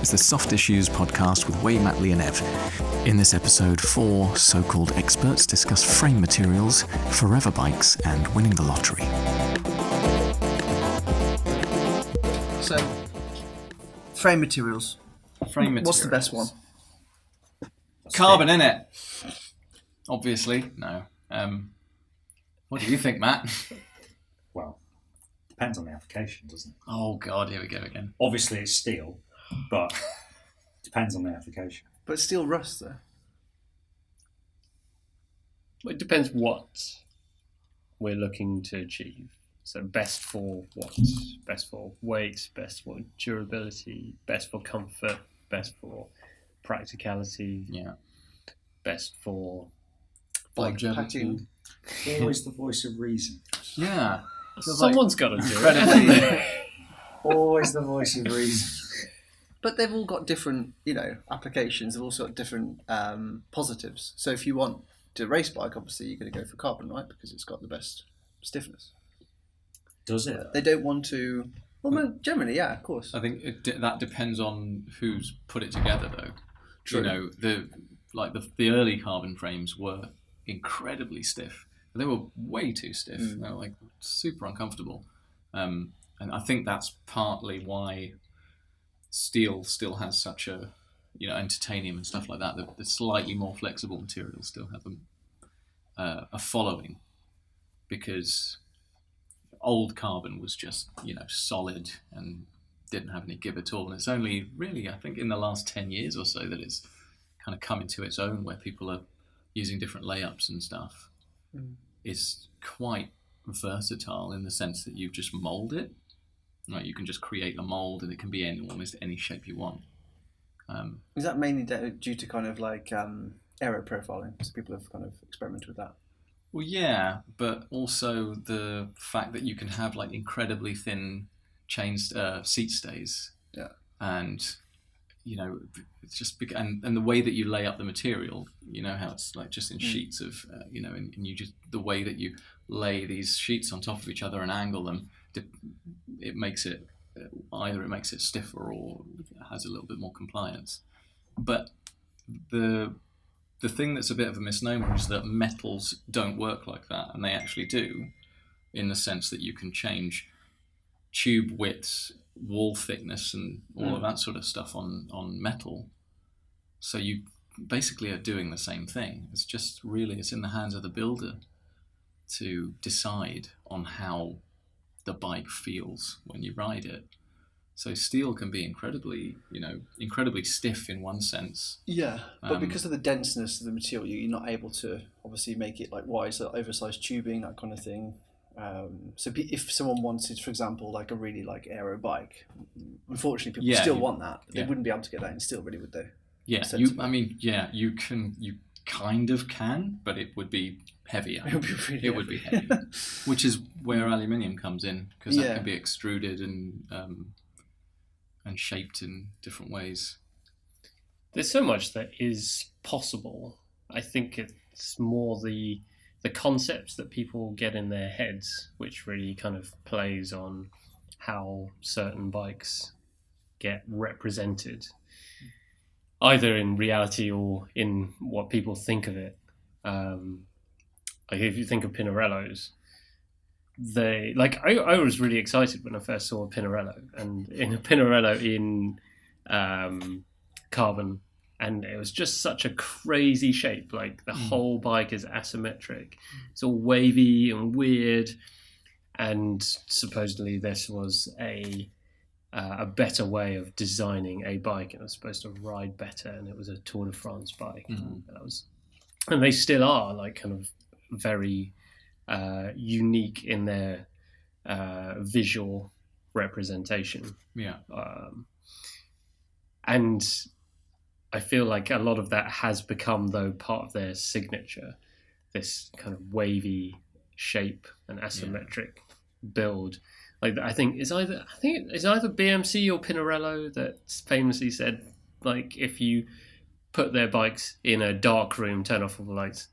is the Soft Issues podcast with Wei Matlyanev. In this episode, 4 so-called experts discuss frame materials, forever bikes, and winning the lottery. So, frame materials. What's the best one? Carbon, innit? Obviously. No. What do you think, Matt? Well, depends on the application, doesn't it? Oh, God, here we go again. Obviously, it's steel, but depends on the application. But steel rust, though. Well, it depends what we're looking to achieve. So best for what? Best for weight, best for durability, best for comfort, best for practicality, Yeah. best for... Longevity. Always the voice of reason. Yeah. Someone's got to do it. Always the voice of reason. But they've all got different, applications. They've also got different positives. So if you want to race bike, obviously you're going to go for carbon, right? Because it's got the best stiffness. Does it? They don't want to... Well, no, generally, yeah, of course. I think that depends on who's put it together, though. True. The early carbon frames were incredibly stiff. They were way too stiff. They were super uncomfortable. And I think that's partly why steel still has such a, and titanium and stuff like that. The slightly more flexible materials still have a following, because old carbon was just, solid and didn't have any give at all. And it's only really, I think, in the last 10 years or so that it's kind of come into its own, where people are using different layups and stuff. Is quite versatile in the sense that you just mold it. Right, you can just create a mold, and it can be almost any shape you want. Is that mainly due to kind of aero profiling? So people have kind of experimented with that. Well, yeah, but also the fact that you can have incredibly thin seat stays. Yeah. And it's just and the way that you lay up the material, how it's just in sheets of and you just, the way that you lay these sheets on top of each other and angle them, it makes it either it makes it stiffer or has a little bit more compliance. But the thing that's a bit of a misnomer is that metals don't work like that, and they actually do, in the sense that you can change tube widths, wall thickness, and all of that sort of stuff on metal. So you basically are doing the same thing. It's in the hands of the builder to decide on how the bike feels when you ride it. So steel can be incredibly stiff in one sense. Yeah, but because of the denseness of the material, you're not able to obviously make it wider, oversized tubing, that kind of thing. So if someone wanted, for example, a really aero bike, unfortunately people still want that. But they wouldn't be able to get that in steel, really, would they? Yeah, you kind of can, but it would be heavier. It would be heavier, which is where aluminium comes in, because that can be extruded and shaped in different ways. There's so much that is possible. I think it's more the concepts that people get in their heads, which really kind of plays on how certain bikes get represented, either in reality or in what people think of it. If you think of Pinarellos, I was really excited when I first saw a Pinarello, and in a Pinarello in carbon, and it was just such a crazy shape. The whole bike is asymmetric. It's all wavy and weird, and supposedly this was a better way of designing a bike, and it was supposed to ride better, and it was a Tour de France bike. And they still are kind of very unique in their visual representation. Yeah. And I feel like a lot of that has become, though, part of their signature, this kind of wavy shape and asymmetric build. I think it's either BMC or Pinarello that famously said, if you put their bikes in a dark room, turn off all the lights,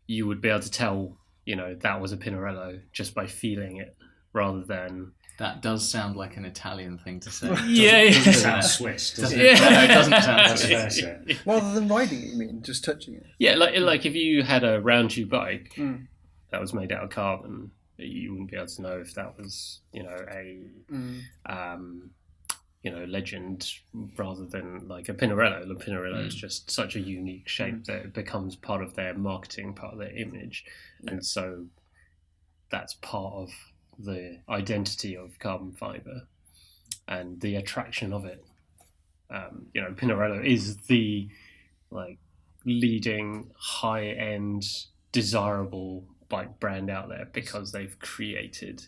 you would be able to tell, that was a Pinarello just by feeling it, rather than That does sound like an Italian thing to say. Yeah, Doesn't yeah. sound Swiss, does Doesn't it? it? No, it doesn't sound That's Swiss. fair, sir. Rather than riding it, you mean? Just touching it? Yeah, like if you had a round tube bike that was made out of carbon, you wouldn't be able to know if that was, legend rather than like a Pinarello. The Pinarello is just such a unique shape that it becomes part of their marketing, part of their image, and so that's part of the identity of carbon fiber and the attraction of it. Pinarello is the leading high-end desirable bike brand out there because they've created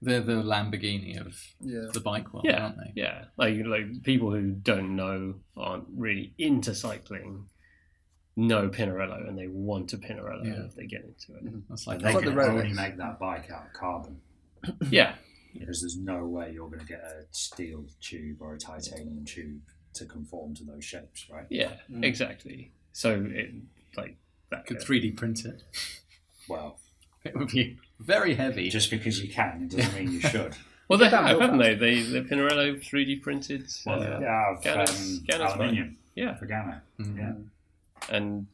They're the Lamborghini of the bike world, aren't they? Yeah, like people who don't know, aren't really into cycling, know Pinarello and they want a Pinarello if they get into it. That's But like they like can the road only race. make that bike out of carbon. Yeah, Because there's no way you're going to get a steel tube or a titanium tube to conform to those shapes, right? yeah, exactly. So it that could 3D print it. Well, It would be very heavy. just because you can, it doesn't mean you should. Well, they down have, real haven't they? The Pinarello 3D printed. Well, they have Ganna's bike. aluminium Yeah, for Ganna. Yeah. and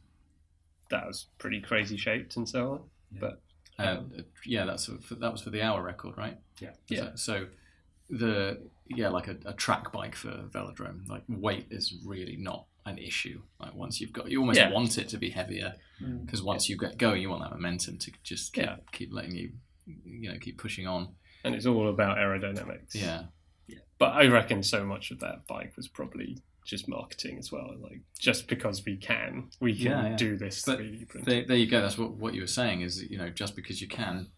that was pretty crazy shaped and so on. But that was for the hour record, right? Yeah. So like a track bike for velodrome, like weight is really not an issue. Like once you've got, you almost want it to be heavier because once you get going, you want that momentum to just keep letting you, keep pushing on. and it's all about aerodynamics. Yeah. But I reckon so much of that bike was probably just marketing as well. Like just because we can do this But 3D printing. there you go. That's what you were saying is, just because you can,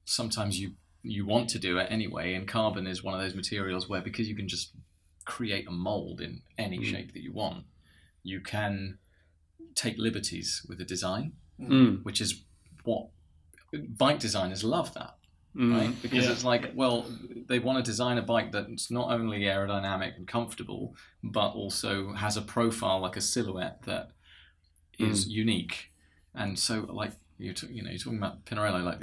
sometimes you want to do it anyway. And carbon is one of those materials where because you can just create a mold in any shape that you want, you can take liberties with the design, which is what bike designers love that. Right? Because it's like, well, they want to design a bike that's not only aerodynamic and comfortable, but also has a profile, like a silhouette that is unique. And so, like you're talking about Pinarello, like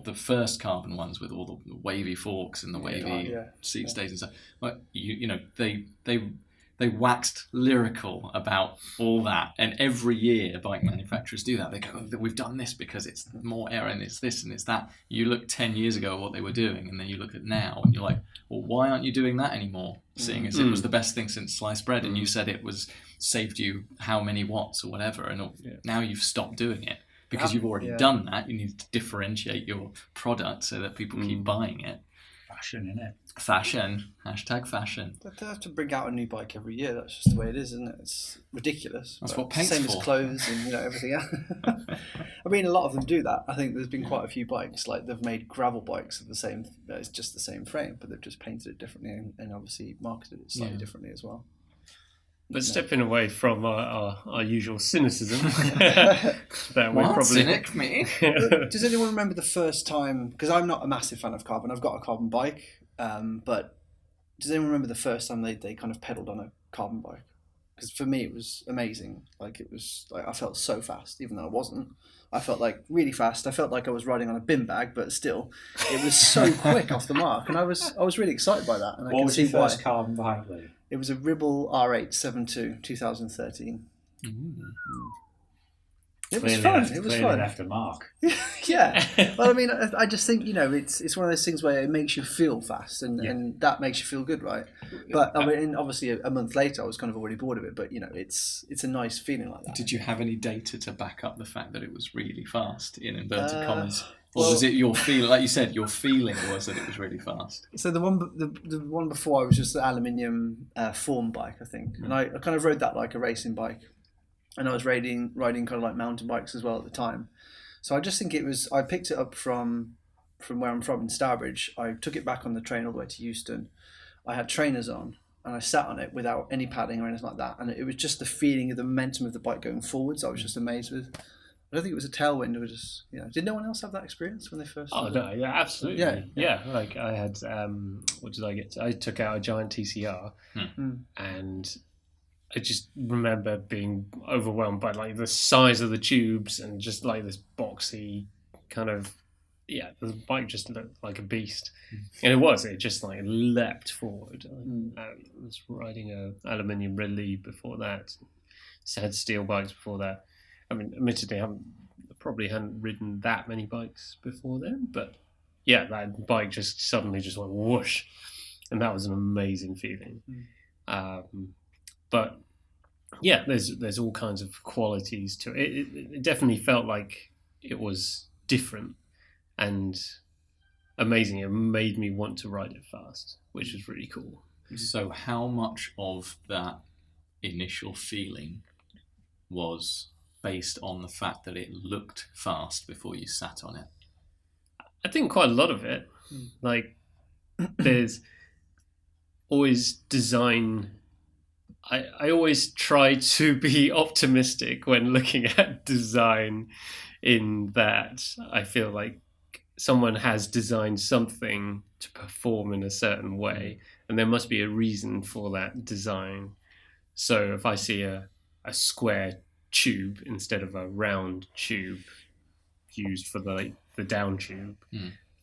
the first carbon ones with all the wavy forks and the wavy seat stays and stuff. Like they waxed lyrical about all that, and every year bike manufacturers do that. They go, we've done this because it's more air and it's this and it's that. You look 10 years ago at what they were doing, and then you look at now and you're like, well, why aren't you doing that anymore? Seeing as it was the best thing since sliced bread, and you said it was saved you how many watts or whatever, and now you've stopped doing it because you've already done that. You need to differentiate your product so that people keep buying it. Fashion, innit? Fashion. #fashion. They have to bring out a new bike every year. That's just the way it is, isn't it? It's ridiculous. That's But what paint's same for. as clothes and everything else. I mean, a lot of them do that. I think there's been quite a few bikes, like they've made gravel bikes of the same. It's just the same frame, but they've just painted it differently and obviously marketed it slightly differently as well. But stepping away from our usual cynicism, that we're What? probably Cynic me? Does anyone remember the first time? Because I'm not a massive fan of carbon. I've got a carbon bike, but does anyone remember the first time they kind of pedaled on a carbon bike? Because for me it was amazing. Like it was like I felt so fast, even though I wasn't. I felt like really fast. I felt like I was riding on a bin bag, but still, it was so quick off the mark, and I was really excited by that. And I What can was see your first why. carbon bike, Lee? It was a Ribble R8 72, 2013. It was fun. It was clearly fun. left a mark. Yeah. Well, I mean, I just think it's one of those things where it makes you feel fast, and that makes you feel good, right? But I mean, obviously, a month later, I was kind of already bored of it. But it's a nice feeling like that. Did you have any data to back up the fact that it was really fast, in inverted commas? Or well- was it your feeling, like you said, your feeling was that it was really fast? So the one before I was just the aluminium form bike, I think, and I kind of rode that like a racing bike, and I was riding kind of like mountain bikes as well at the time. So I just think I picked it up from where I'm from in Stourbridge. I took it back on the train all the way to Euston. I had trainers on, and I sat on it without any padding or anything like that, and it was just the feeling of the momentum of the bike going forwards. I was just amazed with. I don't think it was a tailwind. It was just, Did no one else have that experience when they first? Oh no, yeah, absolutely. Yeah. Like I had, what did I get? I took out a giant TCR, and I just remember being overwhelmed by like the size of the tubes and just like this boxy kind of yeah, the bike just looked like a beast, and it just like leapt forward. I was riding a aluminium Ridley before that, had steel bikes before that. I mean, admittedly, I probably hadn't ridden that many bikes before then, but yeah, that bike just suddenly just went whoosh, and that was an amazing feeling. But yeah, there's all kinds of qualities to it. It definitely felt like it was different and amazing. It made me want to ride it fast, which was really cool. So how much of that initial feeling was based on the fact that it looked fast before you sat on it? I think quite a lot of it. Like, there's always design. I always try to be optimistic when looking at design, in that I feel like someone has designed something to perform in a certain way, and there must be a reason for that design. So if I see a square tube instead of a round tube used for the down tube,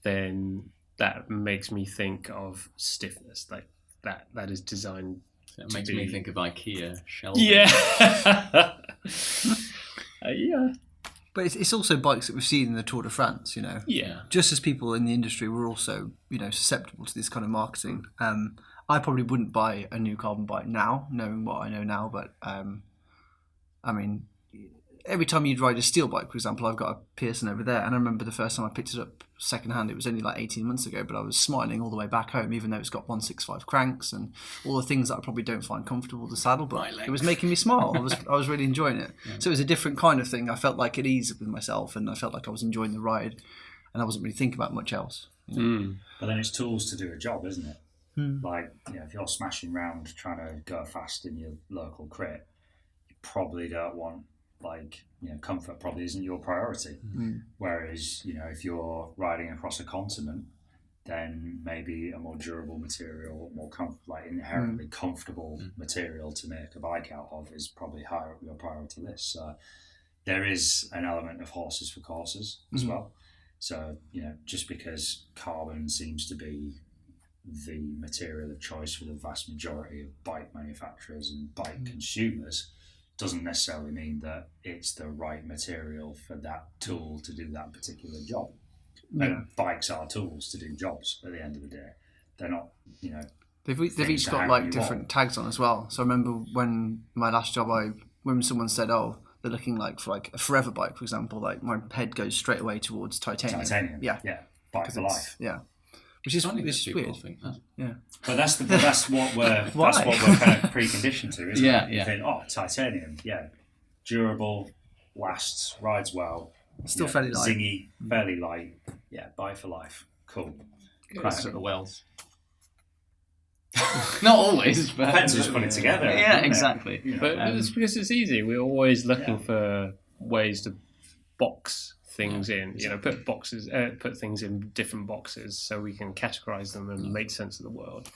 then that makes me think of stiffness. Like that is designed. It makes me think of IKEA shelving. Yeah. Yeah. But it's also bikes that we've seen in the Tour de France, you know. Yeah. Just as people in the industry, we're also, you know, susceptible to this kind of marketing. I probably wouldn't buy a new carbon bike now, knowing what I know now. But I mean, every time you'd ride a steel bike, for example, I've got a Pearson over there, and I remember the first time I picked it up secondhand, it was only like 18 months ago, but I was smiling all the way back home, even though it's got 165 cranks and all the things that I probably don't find comfortable to saddle, but it was making me smile. I was really enjoying it. Yeah. So it was a different kind of thing. I felt like at ease with myself, and I felt like I was enjoying the ride, and I wasn't really thinking about much else. You know? But then it's tools to do a job, isn't it? Like, you know, if you're smashing around trying to go fast in your local crit, you probably don't want, like, you know, comfort probably isn't your priority. Whereas, you know, if you're riding across a continent, then maybe a more durable material, more inherently comfortable material to make a bike out of is probably higher up your priority list. So there is an element of horses for courses as well. So, you know, just because carbon seems to be the material of choice for the vast majority of bike manufacturers and bike consumers, doesn't necessarily mean that it's the right material for that tool to do that particular job. And bikes are tools to do jobs at the end of the day. They're not, you know... They've each got like different tags on as well. So I remember when my last job, when someone said, oh, they're looking like for like a forever bike, for example, like my head goes straight away towards titanium. Yeah. Bike for life. Yeah. Which is weird. Think that. Yeah. But that's what we're kind of preconditioned to, isn't it? You think, titanium, durable, lasts, rides well, still fairly light, zingy, fairly light. Yeah, bike for life. Cool. Crash at the wells. Not always, but depends who's putting it together. Yeah, exactly. You know, but it's because it's easy. We're always looking for ways to box things in, you know, put things in different boxes so we can categorize them and make sense of the world.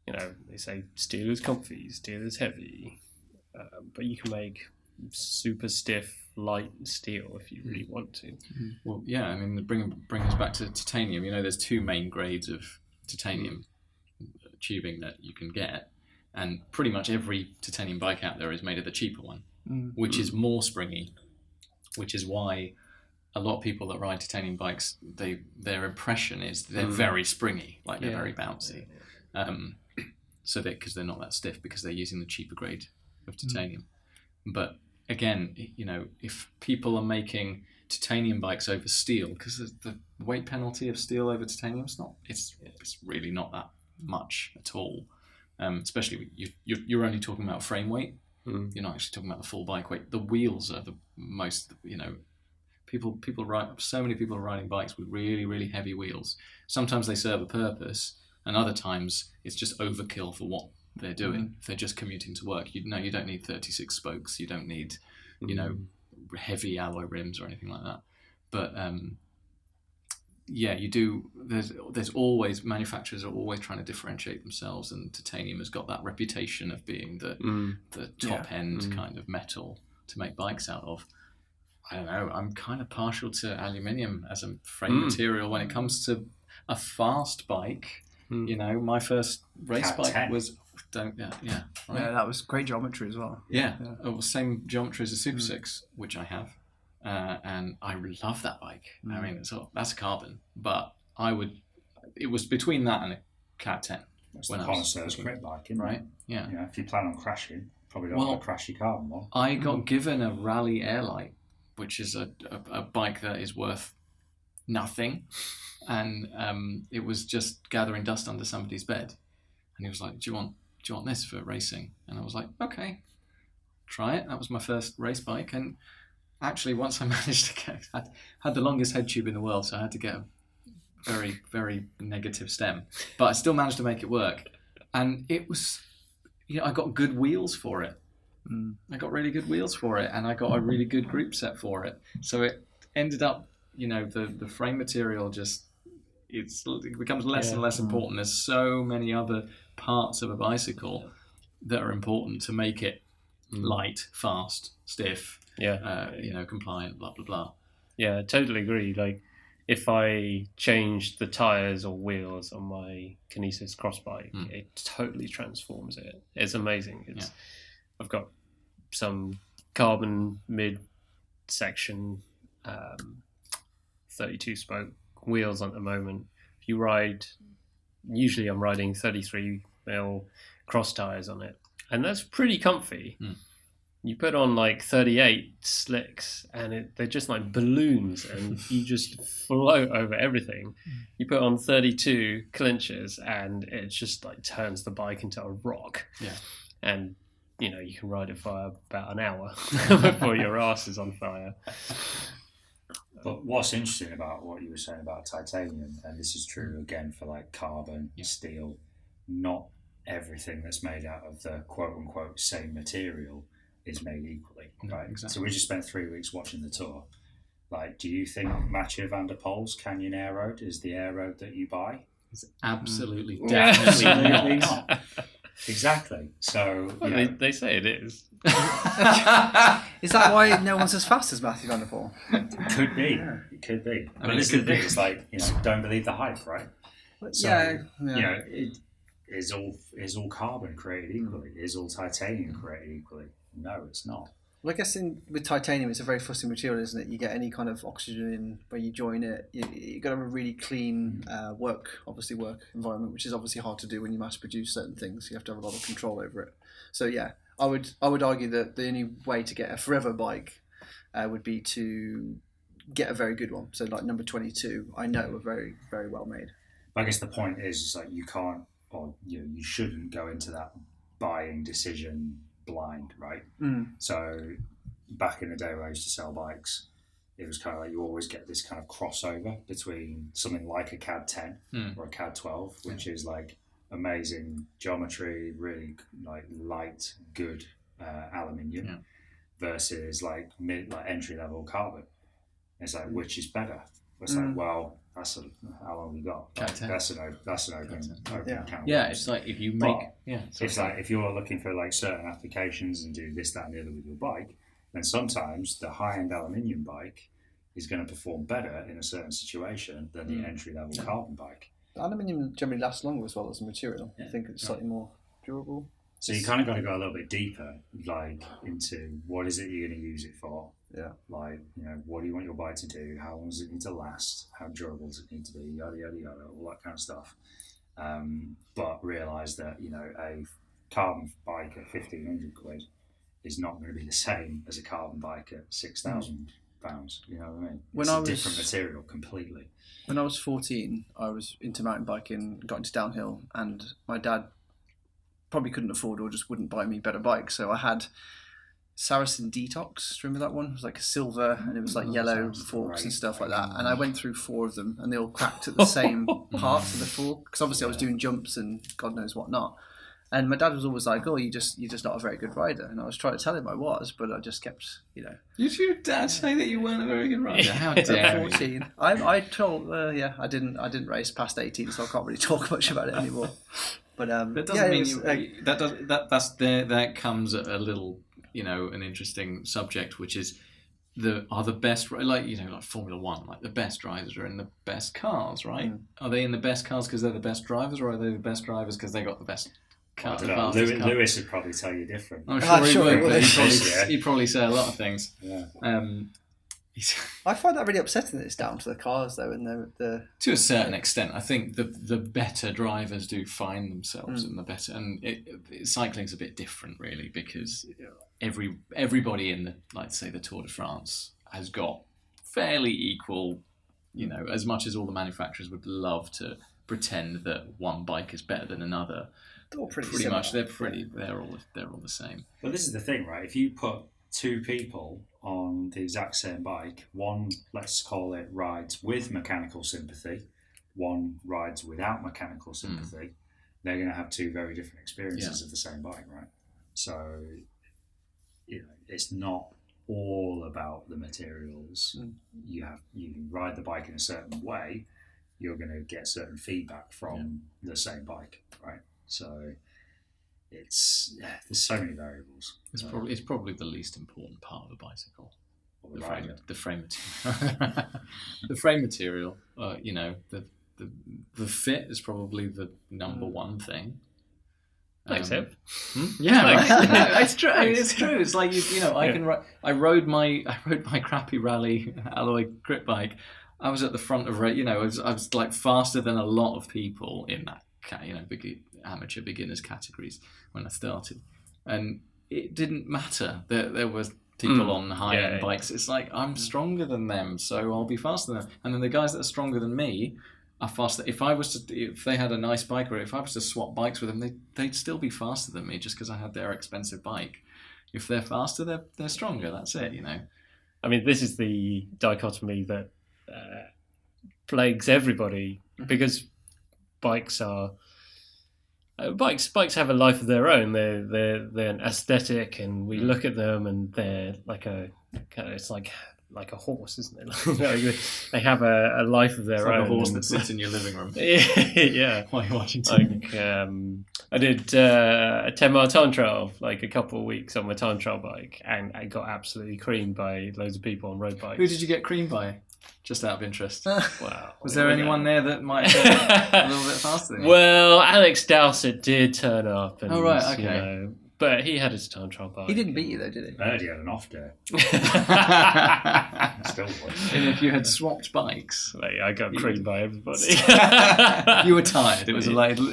You know, they say steel is comfy, steel is heavy, but you can make super stiff, light steel if you really want to. Well, yeah, I mean, bring us back to titanium. You know, there's two main grades of titanium tubing that you can get, and pretty much every titanium bike out there is made of the cheaper one, which is more springy, which is why a lot of people that ride titanium bikes, their impression is they're very springy, like they're very bouncy. So because they're not that stiff, because they're using the cheaper grade of titanium. But again, you know, if people are making titanium bikes over steel, because the weight penalty of steel over titanium it's really not that much at all. Especially you're only talking about frame weight. You're not actually talking about the full bike weight. The wheels are the most, you know. So many people are riding bikes with really, really heavy wheels. Sometimes they serve a purpose, and other times it's just overkill for what they're doing. If they're just commuting to work, you don't need 36 spokes. You don't need, you know, heavy alloy rims or anything like that. But you do. There's always, manufacturers are always trying to differentiate themselves, and titanium has got that reputation of being the top end kind of metal to make bikes out of. I don't know. I'm kind of partial to aluminium as a frame material when it comes to a fast bike. You know, my first race Cat bike 10. was right? Yeah, that was great geometry as well. Yeah. It was same geometry as a Super 6, which I have, and I love that bike. I mean, that's a carbon, but it was between that and a Cat 10. That's the connoisseur's crit bike, isn't right? it? Yeah. You know, if you plan on crashing, probably don't want to crash your carbon one. I got given a Rally Airlight, which is a bike that is worth nothing, and it was just gathering dust under somebody's bed, and he was like, "Do you want this for racing?" And I was like, "Okay, try it." That was my first race bike, and actually, once I managed to get, I had the longest head tube in the world, so I had to get a very, very negative stem, but I still managed to make it work, and it was, I got good wheels for it. I got really good wheels for it, and I got a really good group set for it. So it ended up, the frame material it becomes less and less important. There's so many other parts of a bicycle that are important to make it light, fast, stiff, compliant, blah blah blah. Yeah, I totally agree. Like, if I changed the tires or wheels on my Kinesis cross bike, it totally transforms it. It's amazing. I've got some carbon mid-section 32 spoke wheels at the moment. If you ride, usually I'm riding 33mm cross tires on it, and that's pretty comfy. You put on like 38 slicks and they're just like balloons, and you just float over everything. You put on 32 clinchers and it just like turns the bike into a rock. Yeah. And you can ride it for about an hour before your ass is on fire. But what's interesting about what you were saying about titanium, and this is true again for like carbon, steel, not everything that's made out of the quote unquote same material is made equally, right? Exactly. So we just spent 3 weeks watching the tour. Like, do you think Mathieu van der Poel's Canyon Air Road is the air road that you buy? It's absolutely, definitely not. Exactly. So they say it is. Is that why no one's as fast as Mathieu van der Poel? Could be. It could be. But this is the thing. It's like, don't believe the hype, right? So, it is all carbon created equally? Is all titanium created equally? No, it's not. Well, I guess with titanium, it's a very fussy material, isn't it? You get any kind of oxygen in where you join it. You've got to have a really clean work environment, which is obviously hard to do when you mass produce certain things. You have to have a lot of control over it. So yeah, I would argue that the only way to get a forever bike would be to get a very good one. So like number 22, I know are very, very well made. I guess the point is like you can't, or you shouldn't go into that buying decision blind, right? So back in the day when I used to sell bikes, it was kind of like you always get this kind of crossover between something like a CAD 10 or a CAD 12, which is like amazing geometry, really like light, good aluminium, versus like entry level carbon. It's like, which is better? It's like, well, that's how long we got. Like, that's an open count. Yeah, it's like if you make it's like if you're looking for like certain applications and do this, that, and the other with your bike, then sometimes the high-end aluminium bike is going to perform better in a certain situation than the entry-level carbon bike. The aluminium generally lasts longer as well as a material. I think it's slightly more durable. So you kind of got to go a little bit deeper, like into what is it you're going to use it for. Yeah. Like, what do you want your bike to do? How long does it need to last? How durable does it need to be? Yada, yada, yada, all that kind of stuff. But realise that, a carbon bike at 1,500 quid is not going to be the same as a carbon bike at £6,000. You know what I mean? It's a different material completely. When I was 14, I was into mountain biking, got into downhill, and my dad probably couldn't afford or just wouldn't buy me better bikes. So I had Saracen Detox, remember that one? It was like a silver and it was like yellow forks and stuff like that. And I went through 4 of them and they all cracked at the same parts of the fork, because obviously I was doing jumps and God knows what not. And my dad was always like, "Oh, you're just not a very good rider." And I was trying to tell him I was, but I just kept, Did your dad say that you weren't a very good rider? How dare you? 14. I told, I didn't race past 18, so I can't really talk much about it anymore. But that doesn't mean that comes at a little, an interesting subject, which is are the best, like Formula One, like the best drivers are in the best cars, right? Are they in the best cars because they're the best drivers, or are they the best drivers because they got the best car? Lewis would probably tell you different. I'm sure he would. He'd probably say a lot of things. Yeah. I find that really upsetting that it's down to the cars, though, and the to a certain extent. I think the better drivers do find themselves, and the better. And cycling's a bit different, really, because everybody in let's say the Tour de France has got fairly equal. As much as all the manufacturers would love to pretend that one bike is better than another, they're all pretty much they're all the same. But this is the thing, right? If you put two people on the exact same bike, one, let's call it, rides with mechanical sympathy, one rides without mechanical sympathy, they're going to have two very different experiences of the same bike, right? So, it's not all about the materials. You ride the bike in a certain way, you're going to get certain feedback from the same bike, right? So there's so many variables. It's probably the least important part of a bicycle. The frame material. The frame material. The fit is probably the number one thing. Thanks, Ev. Yeah, right. It's true. It's true. It's like I rode my crappy rally alloy crit bike. I was at the front of I was like faster than a lot of people in that amateur beginners categories when I started, and it didn't matter that there was people on high-end bikes. It's like I'm stronger than them, so I'll be faster than them. And then the guys that are stronger than me are faster. If they had a nice bike, or if I was to swap bikes with them, they'd still be faster than me just because I had their expensive bike. If they're faster, they're stronger. That's it. I mean, this is the dichotomy that plagues everybody, because bikes have a life of their own. They're an aesthetic, and we look at them, and they're it's like a horse, isn't it? They have a life of their own. Like a horse that sits in your living room. Yeah. While you're watching TV. I did a 10-mile time trial, a couple of weeks on my time trial bike, and I got absolutely creamed by loads of people on road bikes. Who did you get creamed by? Just out of interest. Wow. Was there anyone there that might have been a little bit faster than you? Well, Alex Dowsett did turn up. And, okay. But he had his time trial bike. He didn't beat you, though, did he? I heard he had an off day. Still would. And if you had swapped bikes, I got creamed by everybody. You were tired. It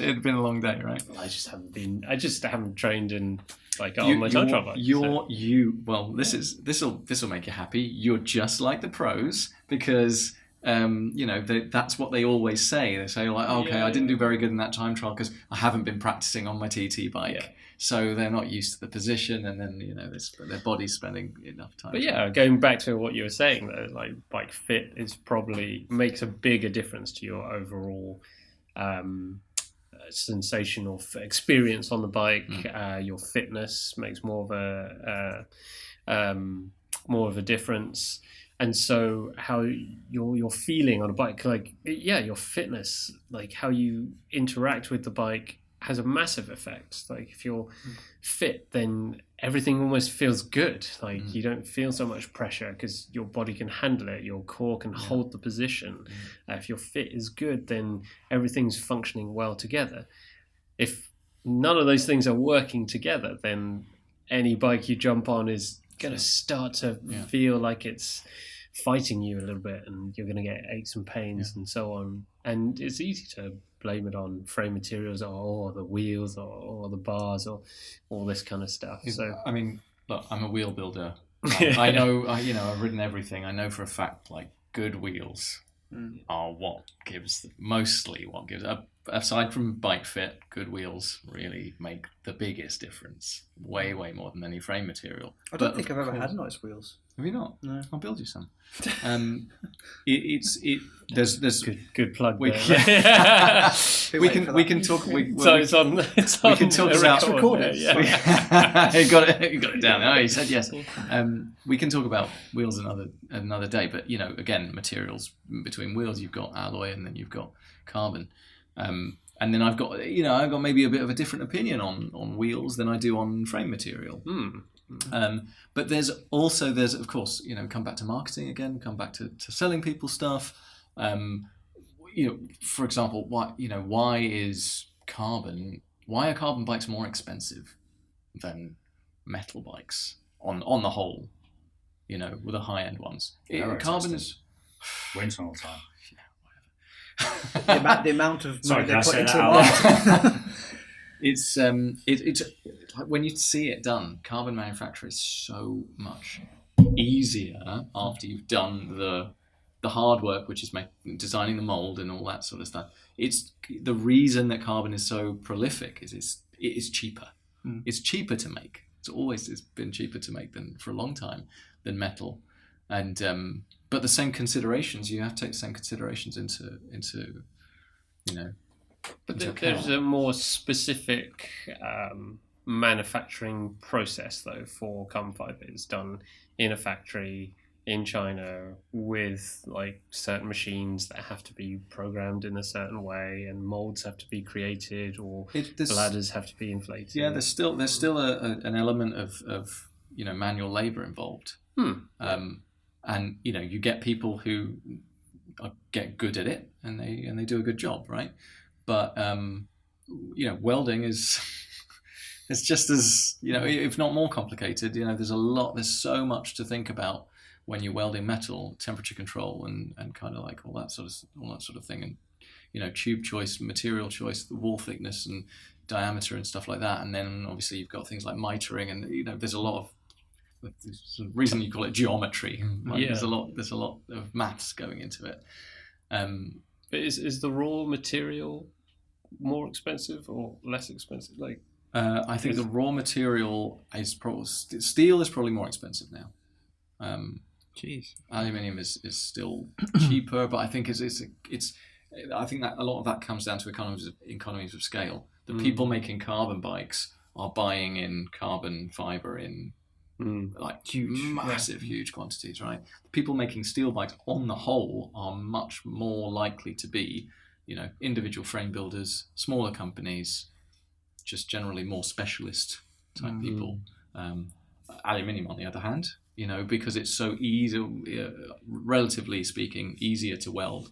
had been a long day, right? I just haven't trained in on my time trial bike. Well, this will make you happy. You're just like the pros, because that's what they always say. They say I didn't do very good in that time trial because I haven't been practicing on my TT bike. Yeah. So they're not used to the position, and then their body's spending enough time. But going back to what you were saying, though, bike fit is probably makes a bigger difference to your overall sensational experience on the bike. Your fitness makes more of a difference. And so how you're feeling on a bike, your fitness, how you interact with the bike has a massive effect. If you're fit, then everything almost feels good. You don't feel so much pressure because your body can handle it. Your core can hold the position. If your fit is good, then everything's functioning well together. If none of those things are working together, then any bike you jump on is going to start to feel like it's fighting you a little bit, and you're going to get aches and pains and so on. And it's easy to blame it on frame materials or the wheels or the bars or all this kind of stuff. So I mean, look, I'm a wheel builder. I know, I've ridden everything. I know for a fact, good wheels are what gives, aside from bike fit, good wheels really make the biggest difference. Way, way more than any frame material. I don't think I've ever had nice wheels. Have you not? No. I'll build you some. There's good plug. We can talk. We can talk about recording. You got it down. Oh, he said yes. We can talk about wheels another day. But again, materials between wheels. You've got alloy, and then you've got carbon. And then I've got maybe a bit of a different opinion on wheels than I do on frame material. But there's of course, come back to marketing again, come back to selling people stuff. For example, why are carbon bikes more expensive than metal bikes on the whole? With the high end ones. Carbon is winter all the time. The amount of money Sorry, they can I put say into that the out market. it's like when you see it done, carbon manufacture is so much easier after you've done the hard work, which is designing the mold and all that sort of stuff. It's the reason that carbon is so prolific it is cheaper. It's cheaper to make. It's been cheaper to make than for a long time than metal, and but the same considerations, you have to take the same considerations into But there's a more specific manufacturing process, though, for carbon fiber. It's done in a factory in China with like certain machines that have to be programmed in a certain way, and molds have to be created, or bladders have to be inflated. Yeah, there's still an element of manual labor involved. And you get people who get good at it, and they do a good job, right? But welding is it's just as if not more complicated. There's so much to think about when you're welding metal, temperature control, and kind of like all that sort of thing, and tube choice, material choice, the wall thickness and diameter and stuff like that. And then obviously you've got things like mitering, and there's a lot of there's a reason you call it geometry. Right? Yeah. There's a lot of maths going into it. But is the raw material more expensive or less expensive? I think the raw material is steel is probably more expensive now. Jeez. Aluminium is still cheaper, but I think I think that a lot of that comes down to economies of scale. The people making carbon bikes are buying in carbon fiber in huge quantities, right? The people making steel bikes on the whole are much more likely to be, individual frame builders, smaller companies, just generally more specialist type people. Aluminium, on the other hand, because it's so easy, relatively speaking, easier to weld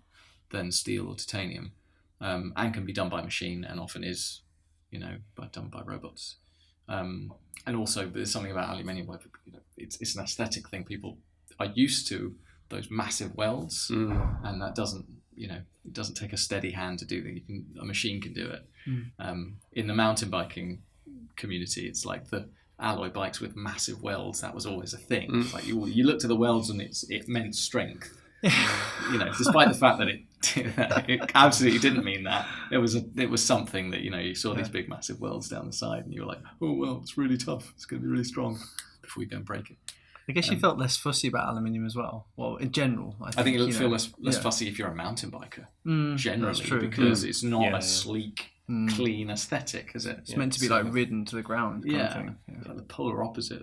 than steel or titanium, and can be done by machine, and often is, done by robots. And also, there's something about aluminium where it's an aesthetic thing. People are used to those massive welds, and that doesn't, it doesn't take a steady hand to do that. A machine can do it. In the mountain biking community, it's like the alloy bikes with massive welds. That was always a thing. It's like you looked at the welds and it meant strength. Despite the fact that it absolutely didn't mean that. It was something that you saw these big massive welds down the side, and you were like, oh well, it's really tough. It's going to be really strong before you go and break it. I guess you felt less fussy about aluminium as well. Well, in general, I think you feel less fussy if you're a mountain biker, generally, because it's not a sleek, clean aesthetic, is it? It's meant to be like ridden to the ground. Kind of thing. Like the polar opposite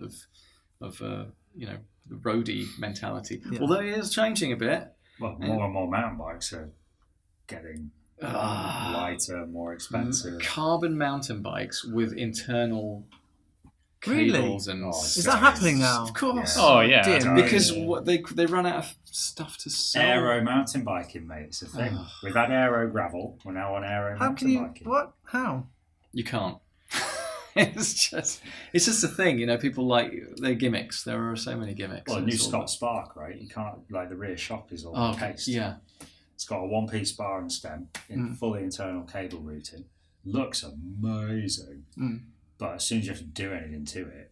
of the roadie mentality. Although it is changing a bit. Well, more and more mountain bikes are getting lighter, more expensive. Carbon mountain bikes with internal cables and is that happening now? Of course. Yeah. Oh yeah, dear, because they run out of stuff to sell. Aero mountain biking, mate, it's a thing. We've had aero gravel, we're now on aero mountain biking. What? How? You can't. It's just a thing, people like their gimmicks. There are so many gimmicks. Well, a new Scott Spark, right? You can't, the rear shock is all encased. Yeah. It's got a one-piece bar and stem in fully internal cable routing. Looks amazing. But as soon as you have to do anything to it,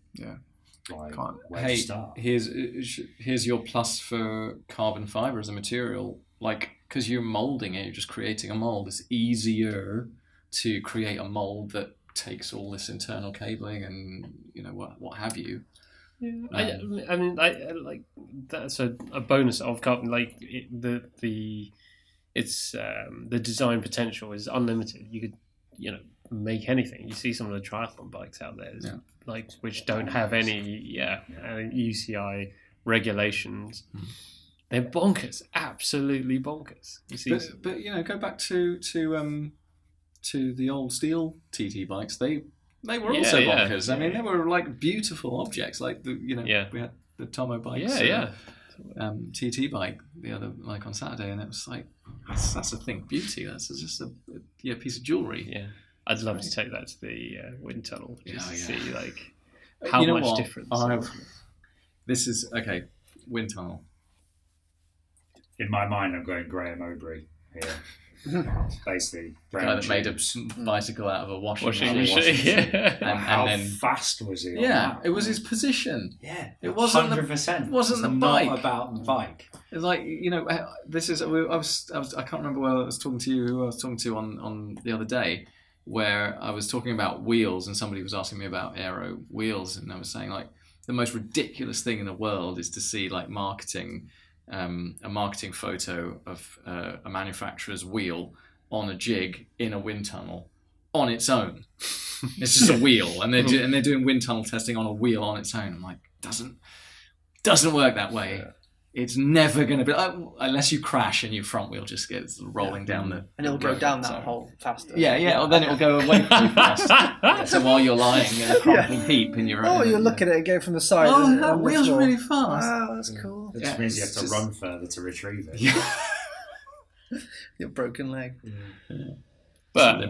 where to start? Here's your plus for carbon fiber as a material. Because you're molding it, you're just creating a mold. It's easier to create a mold that takes all this internal cabling and what have you. Yeah, I mean, like that's a bonus of carbon. The design potential is unlimited. You could make anything. You see some of the triathlon bikes out there, which don't have any UCI regulations. They're bonkers, absolutely bonkers. You see, but go back to the old steel TT bikes. they were also bonkers. I mean, they were like beautiful objects. Like we had the Tomo bikes. TT bike the other on Saturday, and it was like that's a thing. Beauty. That's just a piece of jewelry. Yeah, I'd love to take that to the wind tunnel just to see how much difference. This is okay. Wind tunnel. In my mind, I'm going Graham Mowbray here. Basically, the guy that made a bicycle out of a washing machine. And then fast was he? It was his position. Yeah, it wasn't 100%. Wasn't the bike? Not about the bike. It's like this is. I can't remember where I was talking to you. Who I was talking to on the other day, where I was talking about wheels, and somebody was asking me about aero wheels, and I was saying like the most ridiculous thing in the world is to see like marketing. A marketing photo of a manufacturer's wheel on a jig in a wind tunnel on its own. It's just a wheel, and they're doing wind tunnel testing on a wheel on its own. I'm like, doesn't work that way. Yeah. It's never going to be unless you crash and your front wheel just gets rolling down the and it'll go down that hole faster. Or then it'll go away too fast. So while you're lying in a crumbling heap in your own, you're looking at it go from the side. Oh, that wheel's really fast. Wow, that's cool. It just means you have to run further to retrieve it. Your broken leg. Yeah. But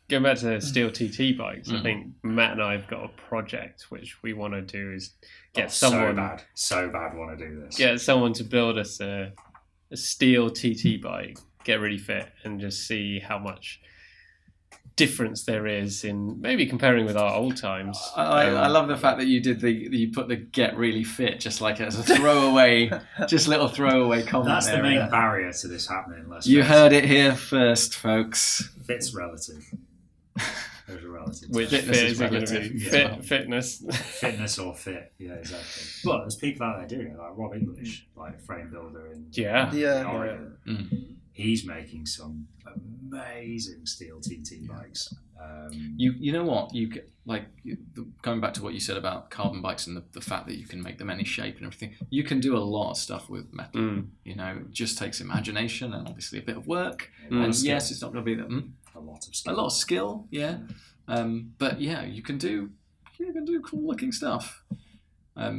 going back to steel TT bikes, I think Matt and I have got a project which we want to do is get someone so bad want to do this. Get someone to build us a steel TT bike, get really fit, and just see how much difference there is in maybe comparing with our old times. I love the fact that you put the get really fit just like as a throwaway, just little throwaway comment. That's the main barrier to this happening. You heard it here first, folks. Fit's relative. There's a relative. Which fit is it going to be? Fitness. Fitness or fit, yeah, exactly. But there's people out there doing it, like Rob English, like frame builder in Oregon. He's making some amazing steel TT bikes. You know what? Going back to what you said about carbon bikes and the fact that you can make them any shape and everything, you can do a lot of stuff with metal. It just takes imagination and obviously a bit of work. And yes, it's not going to be that. A lot of skill, yeah. But yeah, you can do cool looking stuff. A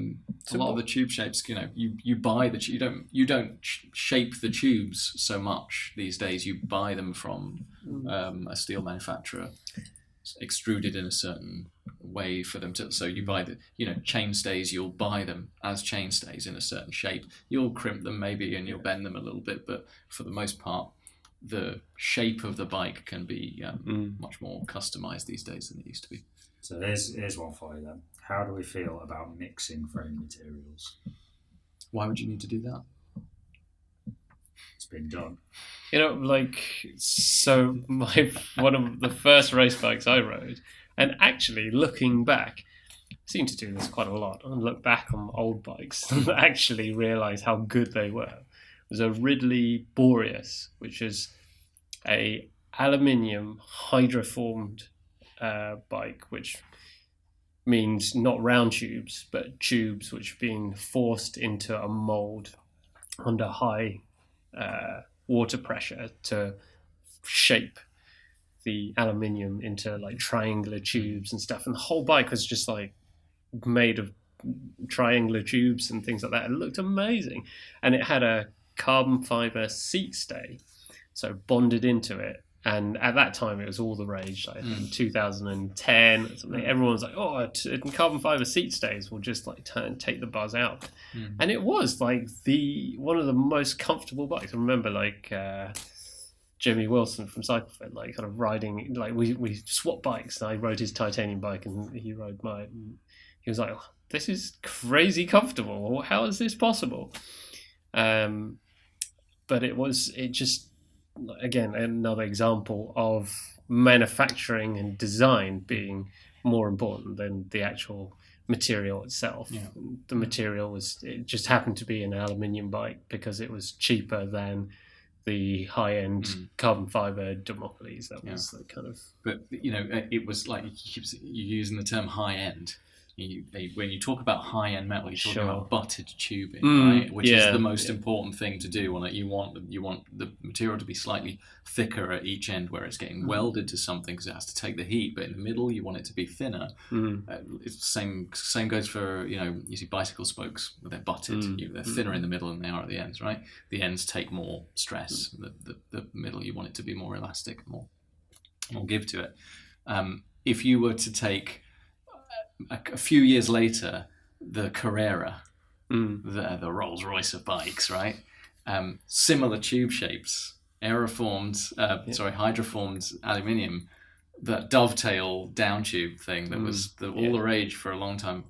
lot of the tube shapes, you buy the tube. You don't shape the tubes so much these days. You buy them from a steel manufacturer, extruded in a certain way for them to. So you buy the chainstays. You'll buy them as chainstays in a certain shape. You'll crimp them maybe and you'll bend them a little bit, but for the most part, the shape of the bike can be much more customized these days than it used to be. So here's one for you then. How do we feel about mixing frame materials? Why would you need to do that? It's been done. One of the first race bikes I rode, and actually looking back, I seem to do this quite a lot. I look back on old bikes and actually realise how good they were. It was a Ridley Boreas, which is a aluminium hydroformed bike, which means not round tubes, but tubes which are being forced into a mould under high water pressure to shape the aluminium into like triangular tubes and stuff. And the whole bike was just like made of triangular tubes and things like that. It looked amazing. And it had a carbon fiber seat stay, so bonded into it. And at that time, it was all the rage. Like in 2010 or something, everyone was like, carbon fiber seat stays will just like take the buzz out. And it was like one of the most comfortable bikes. I remember like Jimmy Wilson from CycleFit, like kind of riding, like we swapped bikes. I rode his titanium bike and he rode mine. And he was like, this is crazy comfortable. How is this possible? But it just, again, another example of manufacturing and design being more important than the actual material itself. Yeah. The material it just happened to be an aluminium bike because it was cheaper than the high-end carbon fiber Democles. That was the kind of... But, it was like, you're using the term high-end. when you talk about high-end metal, you're talking Sure. about butted tubing, right? Which is yeah, the most yeah. important thing to do on it. You want the material to be slightly thicker at each end, where it's getting welded to something because it has to take the heat. But in the middle, you want it to be thinner. It's the same goes for you see bicycle spokes where they're butted. They're thinner in the middle than they are at the ends, right? The ends take more stress. The middle, you want it to be more elastic, more give to it. If you were to take a few years later, the Carrera, the Rolls Royce of bikes, right? Similar tube shapes, hydroformed aluminium, that dovetail down tube thing that was all the rage for a long time.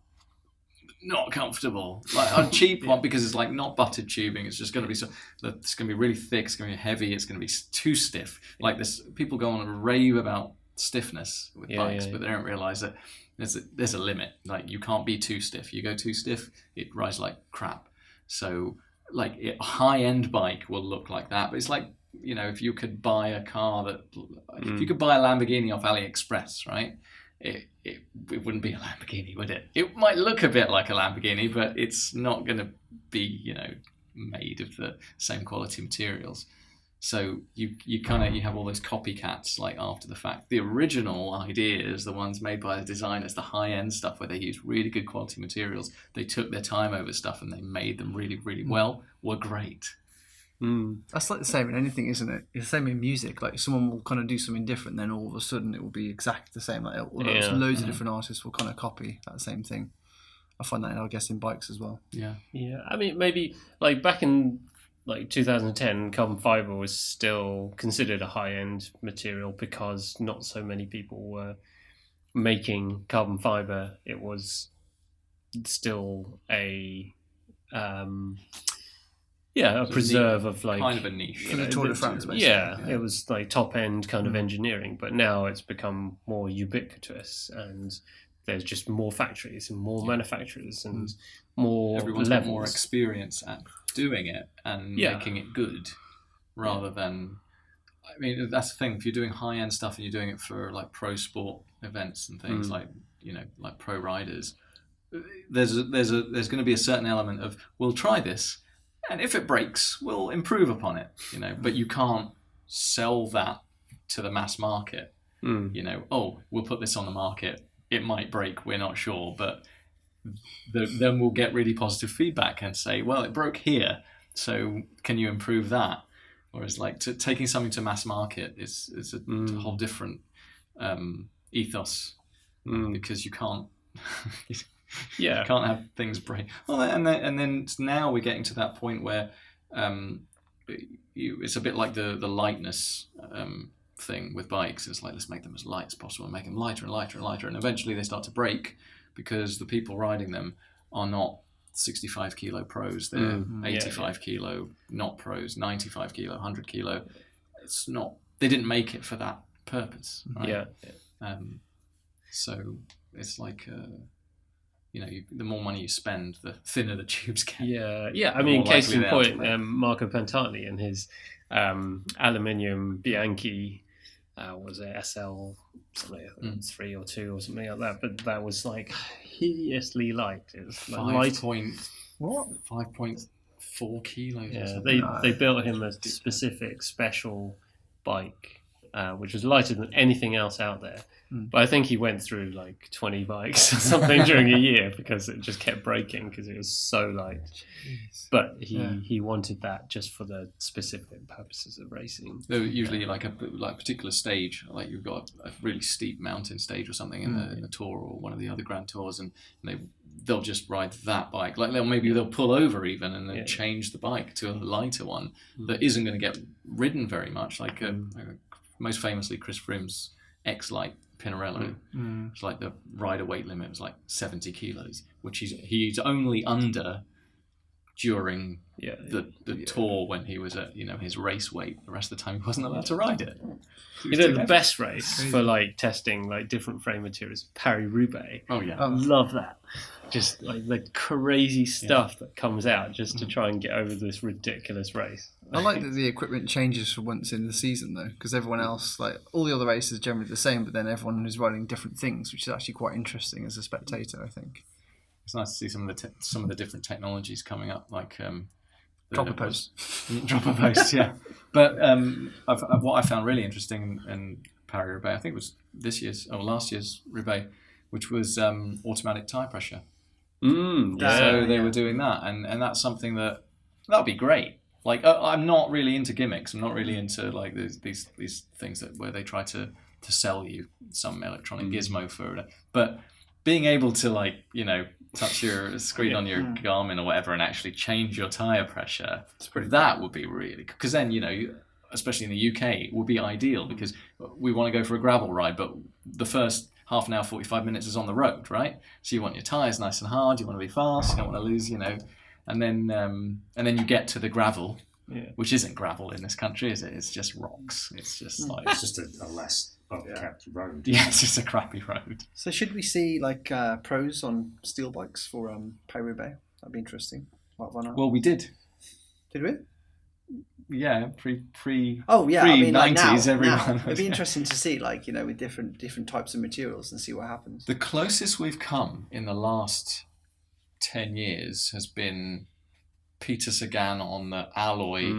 Not comfortable, like a cheap one, because it's like not butted tubing. It's just going to be it's going to be really thick. It's going to be heavy. It's going to be too stiff. Like this, people go on a rave about stiffness with bikes, but they don't realize that there's a limit. Like you can't be too stiff. You go too stiff, it rides like crap. So like a high-end bike will look like that, but it's like if you could buy a car if you could buy a Lamborghini off AliExpress, right? It wouldn't be a Lamborghini, would it? It might look a bit like a Lamborghini, but it's not going to be made of the same quality materials. So you have all those copycats like after the fact. The original ideas, the ones made by the designers, the high-end stuff where they used really good quality materials, they took their time over stuff and they made them really, really well, were great. That's like the same in anything, isn't it? It's the same in music. Like someone will kind of do something different, then all of a sudden it will be exactly the same. Like loads of different artists will kind of copy that same thing. I find that, I guess, in bikes as well. Yeah. I mean, maybe like back in like 2010, carbon fiber was still considered a high-end material because not so many people were making carbon fiber. It was still a preserve of like kind of a niche for the Tour de France. Basically. Yeah, it was like top-end kind of engineering, but now it's become more ubiquitous, and there's just more factories and more manufacturers and more everyone's levels. got more experience at doing it and making it good, rather than. I mean, that's the thing. If you're doing high-end stuff and you're doing it for like pro sport events and things like pro riders, there's going to be a certain element of we'll try this. And if it breaks, we'll improve upon it, But you can't sell that to the mass market. We'll put this on the market. It might break. We're not sure, but then we'll get really positive feedback and say, well, it broke here, so can you improve that? Whereas, like taking something to mass market is a whole different ethos because you can't. You can't have things break. Well, and then now we're getting to that point where it's a bit like the lightness thing with bikes. It's like, let's make them as light as possible and make them lighter and lighter and lighter, and eventually they start to break because the people riding them are not 65 kilo pros. They're 85 kilo not pros, 95 kilo, 100 kilo. It's not. They didn't make it for that purpose. Right? So it's like. The more money you spend, the thinner the tubes get. Yeah. I mean, case in point, Marco Pantani and his aluminium Bianchi, was it SL something 3 or 2 or something like that? But that was like hideously light. It was like 5.4 kilos. Yeah, they built him a specific special bike, which was lighter than anything else out there. But I think he went through like 20 bikes or something during a year because it just kept breaking because it was so light. Jeez. But he wanted that just for the specific purposes of racing. They're usually like a particular stage, like you've got a really steep mountain stage or something in the Tour or one of the other Grand Tours, and they'll just ride that bike. Like they'll pull over even and then change the bike to a lighter one that isn't going to get ridden very much. Like most famously, Chris Froome's X-Lite Pinarello. It's like the rider weight limit was like 70 kilos, which he's only under during the tour when he was at his race weight. The rest of the time he wasn't allowed to ride it. The best race for like testing like different frame materials, Paris-Roubaix. Oh yeah, I love that. Just like the crazy stuff that comes out just to try and get over this ridiculous race. I like that the equipment changes for once in the season, though, because everyone else, like all the other races, are generally the same, but then everyone is riding different things, which is actually quite interesting as a spectator, I think. It's nice to see some of the different technologies coming up, like Dropper post. Dropper post, yeah. But what I found really interesting in Paris-Roubaix, I think it was last year's Roubaix, which was automatic tyre pressure. So they were doing that, and that's something that would be great. Like I'm not really into gimmicks. I'm not really into like these things where they try to sell you some electronic gizmo for it. But being able to touch your screen on your Garmin or whatever and actually change your tyre pressure, that would be really, because then especially in the UK, it would be ideal because we want to go for a gravel ride, but the first half an hour, 45 minutes is on the road, right? So you want your tyres nice and hard, you want to be fast, you don't want to lose, and then you get to the gravel, which isn't gravel in this country, is it? It's just rocks. It's just it's just a less kept road. Yeah, it's just a crappy road. So should we see pros on steel bikes for Paris-Roubaix? That'd be interesting. Like Van Aert. Well, we did. Did we? Yeah, pre. Oh yeah, I mean, pre-90s, now, everyone. It'd be interesting to see, with different types of materials and see what happens. The closest we've come in the last 10 years has been Peter Sagan on the Alloy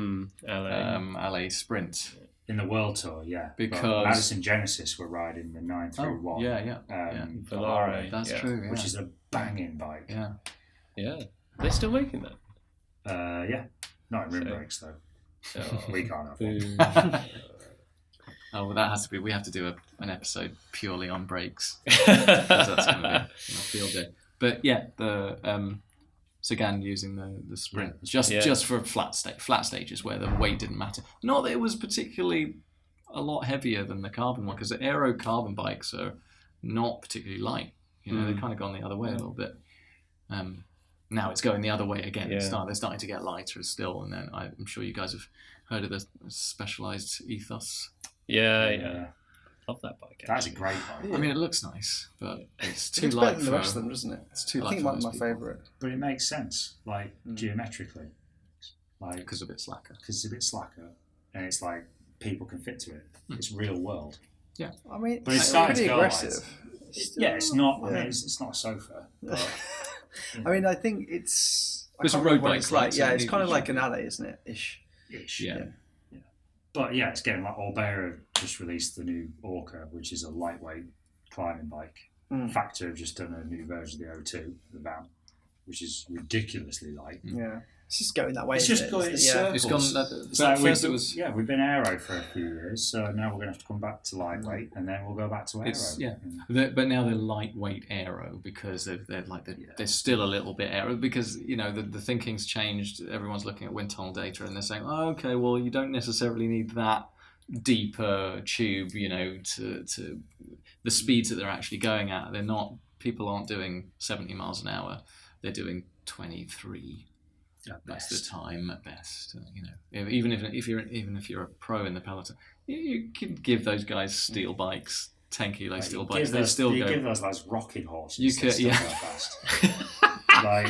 Sprint. In the World Tour, yeah. Because but Madison Genesis were riding the 931. Volare. That's true. Which is a banging bike. Yeah. Yeah. Are they still making that? Yeah. Not in rim brakes though. We can't have one. Oh, well, that has to be. We have to do an episode purely on brakes. That's going to be a field day. But yeah, the Sagan using the Sprint just for flat stages where the weight didn't matter. Not that it was particularly a lot heavier than the carbon one, because the aero carbon bikes are not particularly light. They've kind of gone the other way a little bit. Now it's going the other way again. They're starting to get lighter still, and then I'm sure you guys have heard of the Specialized Ethos. Yeah. Love that bike. That's a great bike. I mean, it looks nice, but it's too It's light better than the rest of them, doesn't it? It's too light. I think it might be my favourite. But it makes sense, geometrically. Because it's a bit slacker. Because it's a bit slacker, and it's like people can fit to it. It's real world. Yeah. I mean, but it's pretty aggressive. It's not. I mean, it's not a sofa. But, I mean, I think it's a road bike. It's like, it's kind of like an alley, isn't it? Ish. Yeah. But yeah, it's getting like Orbea just released the new Orca, which is a lightweight climbing bike. Factor have just done a new version of the O2, the van, which is ridiculously light. Yeah. It's just going that way. It's just going in circles. It's gone. We've been aero for a few years, so now we're going to have to come back to lightweight, and then we'll go back to aero. But now they're lightweight aero because they're still a little bit aero because the thinking's changed. Everyone's looking at wind tunnel data and they're saying, oh, okay, well you don't necessarily need that deeper tube, to the speeds that they're actually going at. They're not. People aren't doing 70 miles an hour. They're doing 23. That's the time at best. Even if you're a pro in the peloton, you can give those guys steel bikes, 10 kilo steel bikes. They still go. Give those rocking horses. You could, go fast.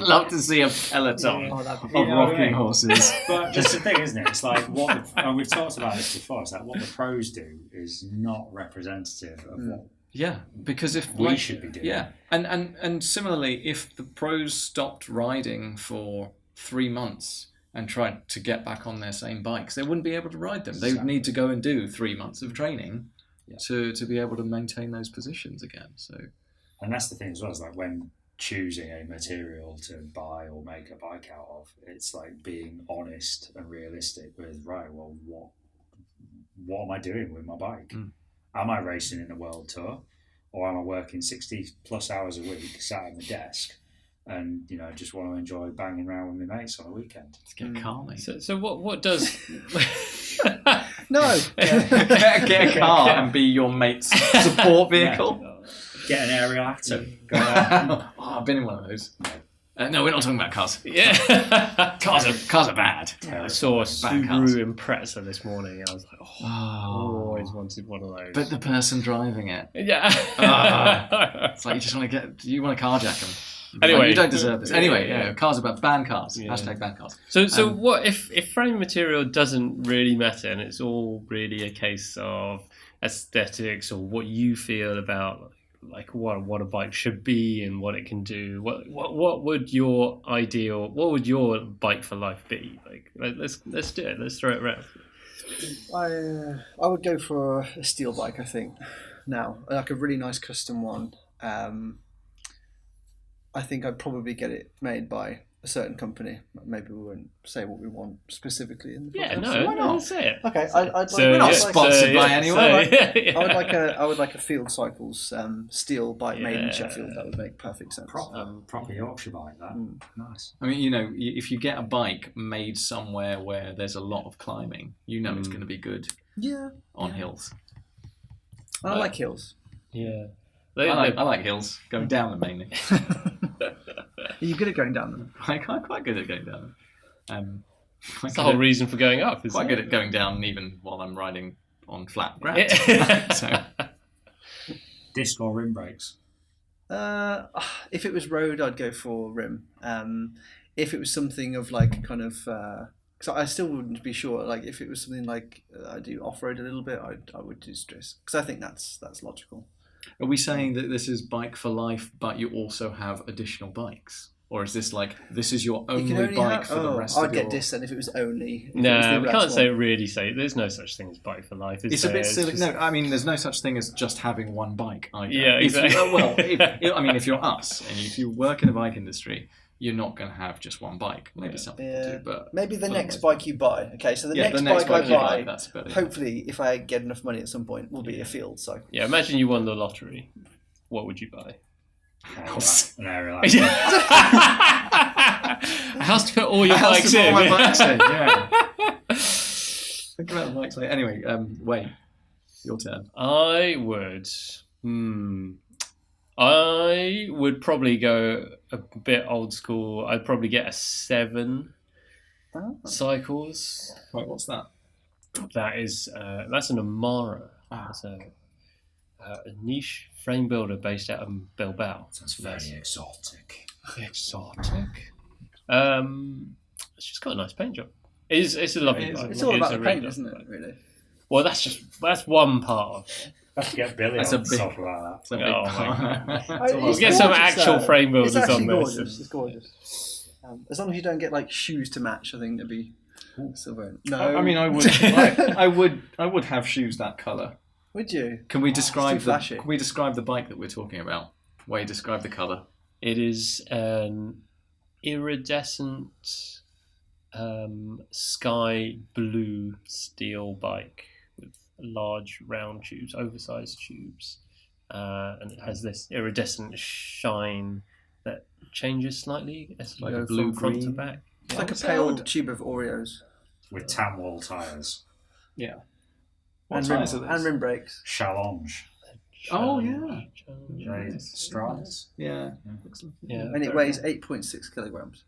Love to see a peloton of rocking horses. But that's the thing, isn't it? It's like and we've talked about this before. It's like what the pros do is not representative of what. Yeah, because if we should be doing. And similarly, if the pros stopped riding for 3 months and tried to get back on their same bikes, they wouldn't be able to ride them. They would need to go and do 3 months of training to be able to maintain those positions again. So, and that's the thing as well, is like when choosing a material to buy or make a bike out of, it's like being honest and realistic with, right, well, what am I doing with my bike? Am I racing in the World Tour, or am I working 60 plus hours a week sat at my desk and just want to enjoy banging around with my mates on a weekend? Let's get carly. So what does no get a car and be your mate's support vehicle? Get an aerial actor. I've been in one of those. No, we're not talking about cars. Yeah, cars are bad. I saw a Subaru Impreza this morning. I was like, I always wanted one of those. But the person driving it, yeah, it's like you want to carjack them. Anyway, you don't deserve this. Anyway, Yeah. cars about ban cars. Yeah. Hashtag ban cars. So what if frame material doesn't really matter and it's all really a case of aesthetics or what you feel about like what a bike should be and what it can do? What would your bike for life be? Like let's do it. Let's throw it around. I would go for a steel bike. I think now like a really nice custom one. I think I'd probably get it made by a certain company. Maybe we won't say what we want specifically in the podcast. Why not? Say it. Okay, I'd like. So, We're not yeah, sponsored by anyone. I would like a Field Cycles steel bike made in Sheffield. That would make perfect sense. Proper Yorkshire bike. That nice. I mean, if you get a bike made somewhere where there's a lot of climbing, it's going to be good. Yeah. On hills. I like hills. Yeah. I like hills. Going down them mainly. Are you good at going down them? I'm quite good at going down them. That's the whole reason for going up. Quite good at going down even while I'm riding on flat ground. So. Disc or rim brakes? If it was road, I'd go for rim. If it was something of like kind of, because I still wouldn't be sure. Like if it was something like I do off road a little bit, I would do disc because I think that's logical. Are we saying that this is bike for life, but you also have additional bikes? Or is this like, this is your only bike for the rest of your... I'd get this then if it was only... No, we can't say there's no such thing as bike for life. It's a bit silly. No, I mean, there's no such thing as just having one bike either. Yeah, exactly. If you're us, and if you work in the bike industry, you're not going to have just one bike. Maybe some people do, but... Maybe the next bike you buy. Okay, so the next bike I buy, hopefully, if I get enough money at some point, will be a Field Cycle. Yeah, imagine you won the lottery. What would you buy? An area A house to put all your bikes in. Yeah. Think about the bikes later. Anyway, Wayne, your turn. I would probably go a bit old school. I'd probably get a 7 cycles. Right, what's that? That's an Amara. That's a niche frame builder based out of Bilbao. Sounds very exotic. Exotic. It's just got a nice paint job. It's a lovely bike. It's all about the really paint, isn't it? Really. Well, that's one part of it. I have to get Billy That's on a to big- talk about that. We'll get some actual frame builders it's on this. Gorgeous. It's gorgeous. As long as you don't get like shoes to match, I think that'd be silver. No, I mean, I would have shoes that colour. Would you? Can we describe flashy. Can we describe the bike that we're talking about? Wade, describe the colour. It is an iridescent sky blue steel bike with large round tubes, oversized tubes, and it has this iridescent shine that changes slightly as you Like go a blue from front to green? back. It's like a pale tube of Oreos. With tan wall tyres. Yeah. And rim brakes. Challenge. Oh, yeah. Strides. Yeah. Yeah. And it weighs 8.6 kilograms.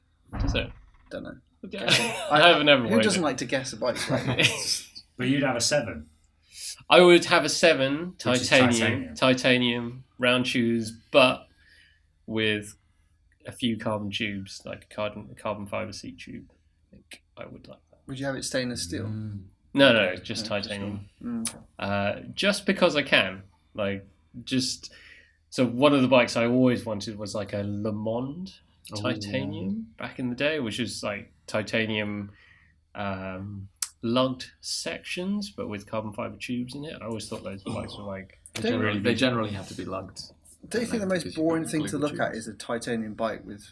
So, Don't know. I have never Who weighed doesn't it. like to guess a bike's weight? But you'd have a 7. I would have a 7 Which is titanium round tubes, but with a few carbon tubes, like a carbon fiber seat tube. I think I would like that. Would you have it stainless steel? No, just titanium. Just because I can. So one of the bikes I always wanted was like a Le Monde titanium back in the day, which is like titanium lugged sections, but with carbon fiber tubes in it. I always thought those bikes were like They generally have to be lugged. Don't you think the most Because you've boring got thing to glue look at tubes. is a titanium bike with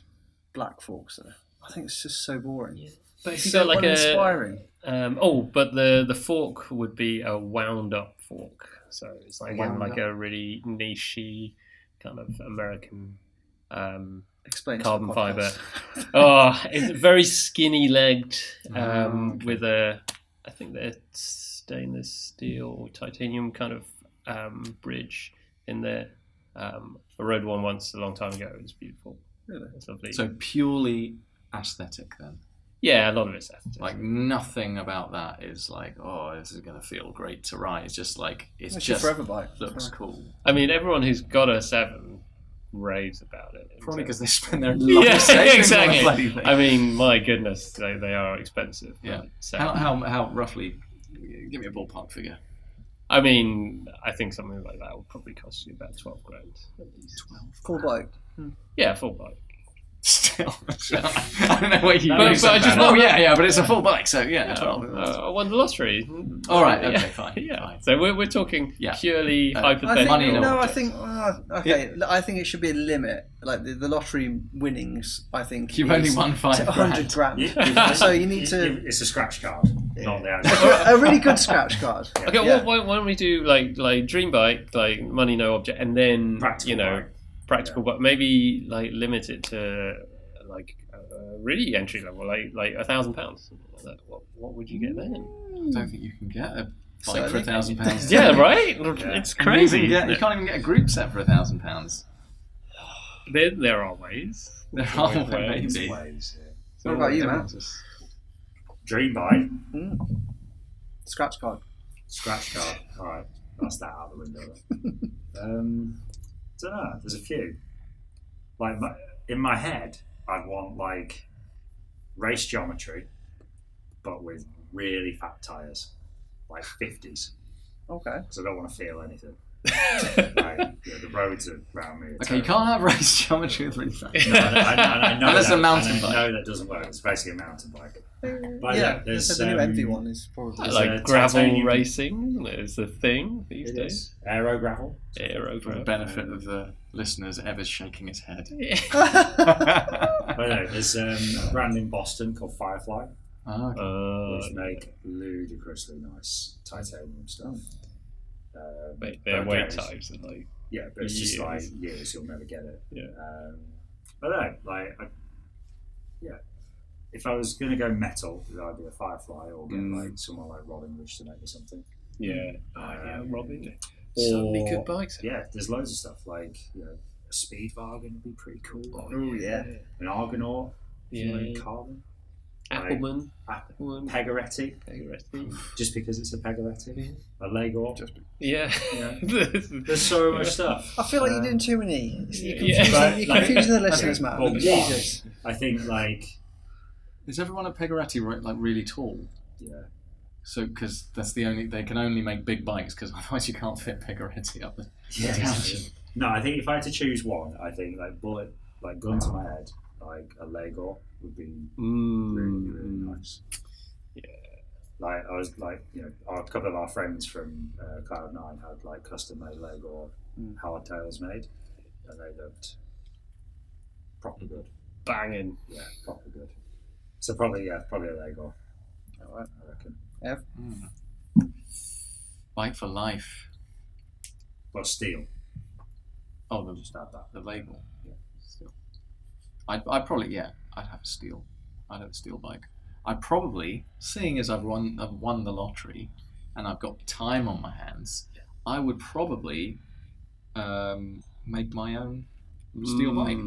black forks? I think it's just so boring. Yeah. But if you So got like uninspiring. but the fork would be a wound up fork, so it's like a really niche-y kind of American Explain to carbon the fiber. podcast. It's very skinny legged with I think they're stainless steel or titanium kind of bridge in there. I rode one once a long time ago. It was beautiful. Really? It's lovely. So purely aesthetic then. Yeah, a lot of it's aesthetic. Like nothing about that is like, oh, this is gonna feel great to ride. It's just like It's your forever bike. looks cool. I mean, everyone who's got a 7 raves about it. Probably because they spend their life saving on a exactly. bloody thing. I mean, my goodness, they are expensive. Yeah. So, How roughly? Give me a ballpark figure. I mean, I think something like that would probably cost you about 12 grand. At least. 12. Full bike. Yeah, full bike. Still, I don't know what you. But I just oh yeah, but it's a full bike, so yeah. 12. I won the lottery. All right, okay, Yeah. fine. Yeah. Fine. So we're talking purely I think, hypothetical. Money in no, I objects. think okay. I think it should be a limit. Like the lottery winnings, I think You've only won 5 100 grand. So you need to It's a scratch card, not the actual. a really good scratch card. Okay, Yeah. why don't we do like dream bike, like money no object, and then Practical bike. practical, but maybe like limit it to like really entry level, like £1,000. Like that. What would you get then? I don't think you can get a bike Certainly. for £1,000. Yeah, right. It's crazy. You can't even get a group set for £1,000. There are ways. There are ways. maybe. Ways, yeah. What about you, Matt? Everyone's just- Dream bike, Scratch card. scratch card. All right, that's that out the window. Don't know. There's a few. Like in my head, I'd want like race geometry, but with really fat tires, like 50s, Okay. because I don't want to feel anything. The roads around me. Are Okay, you can't have race geometry with really fat. No, I know Unless that, a mountain and bike. I know that doesn't work. It's basically a mountain bike. But yeah, there's the new Envy one is probably. There's Like a gravel titanium- racing is the thing these It days. is. Aero gravel. Aero For the gravel. benefit of the listeners, Ever's shaking his head. But no, there's a brand in Boston called Firefly, Oh, okay. which make ludicrously nice titanium stuff. But their but wait again, it's- times are like Yeah, but it's just Years. like years, you'll never get it. Yeah. But no, if I was going to go metal, it'd either be a Firefly or get like someone like Robin Ridge to make me something. Robin. Or- So many good bikes. Yeah, there's loads of stuff like a Speedwagon would be pretty cool. Oh yeah. An Argonaut, Yeah. carbon, Appleman. Pegaretti, Pegaretti. just because it's a Pegaretti, a Lego. Yeah. There's so much stuff. I feel like you're doing too many. You're Yeah. confusing, But, you're like- confusing the listeners, okay, man. but Jesus. I think Is everyone at Pegaretti like really tall? yeah. So, because that's the only they can only make big bikes because otherwise you can't fit Pegaretti up there. Yeah, exactly. No, I think if I had to choose one, I think gun to my head, like a Lego would be really nice. Yeah. Like I was like, a couple of our friends from Cloud9 had like custom made Lego hardtails made, and they looked proper good. Banging. Yeah, proper good. So probably a Lego. All right. I reckon. Bike for life. Well, steel. Oh, the label. Yeah, steel. I'd probably I'd have a steel. I'd have a steel bike. I'd probably, seeing as I've won the lottery, and I've got time on my hands, I would probably make my own steel bike.